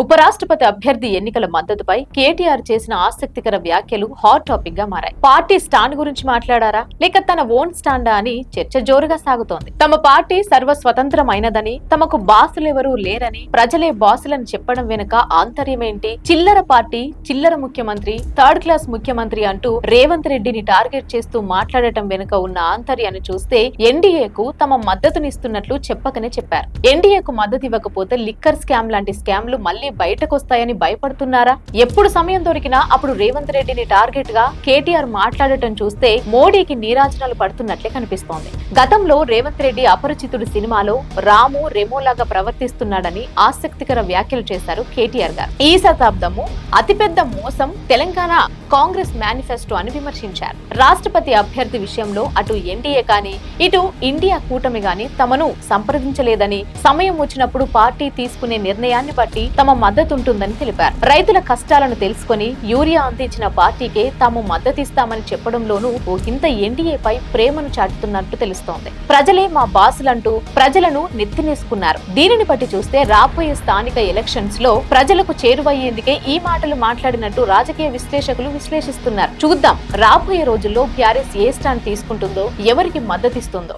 ఉపరాష్ట్రపతి అభ్యర్థి ఎన్నికల మద్దతుపై కేటీఆర్ చేసిన ఆసక్తికర వ్యాఖ్యలు హాట్ టాపిక్ గా మారాయి. పార్టీ స్టాండ్ గురించి మాట్లాడారా లేక తన ఓన్ స్టాండా అని చర్చ జోరుగా సాగుతోంది. తమ పార్టీ సర్వస్వతంత్రమైనదని, తమకు బాసులెవరూ లేరని, ప్రజలే బాసులని చెప్పడం వెనుక ఆంతర్యమేంటి? చిల్లర పార్టీ, చిల్లర ముఖ్యమంత్రి, థర్డ్ క్లాస్ ముఖ్యమంత్రి అంటూ రేవంత్ రెడ్డిని టార్గెట్ చేస్తూ మాట్లాడటం వెనుక ఉన్న ఆంతర్యాన్ని చూస్తే ఎన్డీఏకు తమ మద్దతునిస్తున్నట్లు చెప్పకనే చెప్పారు. ఎన్డీఏకు మద్దతు ఇవ్వకపోతే లిక్కర్ స్కామ్ లాంటి స్కామ్లు మళ్లీ బయటకొస్తాయని భయపడుతున్నారా? ఎప్పుడు సమయం దొరికినా అప్పుడు రేవంత్ రెడ్డిని టార్గెట్ గా కేటీఆర్ మాట్లాడటం చూస్తే మోడీకి నీరాజనాలు పడుతున్నట్లే కనిపిస్తోంది. గతంలో రేవంత్ రెడ్డి అపరిచితుడు సినిమాలో రాము రెమోలాగా ప్రవర్తిస్తున్నాడని ఆసక్తికర వ్యాఖ్యలు చేశారు కేటీఆర్ గారు. ఈ శతాబ్దము అతిపెద్ద మోసం తెలంగాణ కాంగ్రెస్ మేనిఫెస్టో అని విమర్శించారు. రాష్ట్రపతి అభ్యర్థి విషయంలో అటు ఎన్డీఏ కానీ ఇటు ఇండియా కూటమి గాని తమను సంప్రదించలేదని, సమయం వచ్చినప్పుడు పార్టీ తీసుకునే నిర్ణయాన్ని బట్టి తమ మద్దతుంటుందని తెలిపారు. రైతుల కష్టాలను తెలుసుకుని యూరియా అందించిన పార్టీకే తాము మద్దతిస్తామని చెప్పడంలోనూ ఓ హింత ఎన్డీఏపై ప్రేమను చాటుతున్నట్టు తెలుస్తోంది. ప్రజలే మా బాసులంటూ ప్రజలను నెత్తినేసుకున్నారు. దీనిని బట్టి చూస్తే రాబోయే స్థానిక ఎలక్షన్స్ లో ప్రజలకు చేరువయ్యేందుకే ఈ మాటలు మాట్లాడినట్టు రాజకీయ విశ్లేషకులు విశ్లేషిస్తున్నారు. చూద్దాం రాబోయే రోజుల్లో బీఆర్ఎస్ ఏ స్టాండ్ తీసుకుంటుందో, ఎవరికి మద్దతిస్తుందో.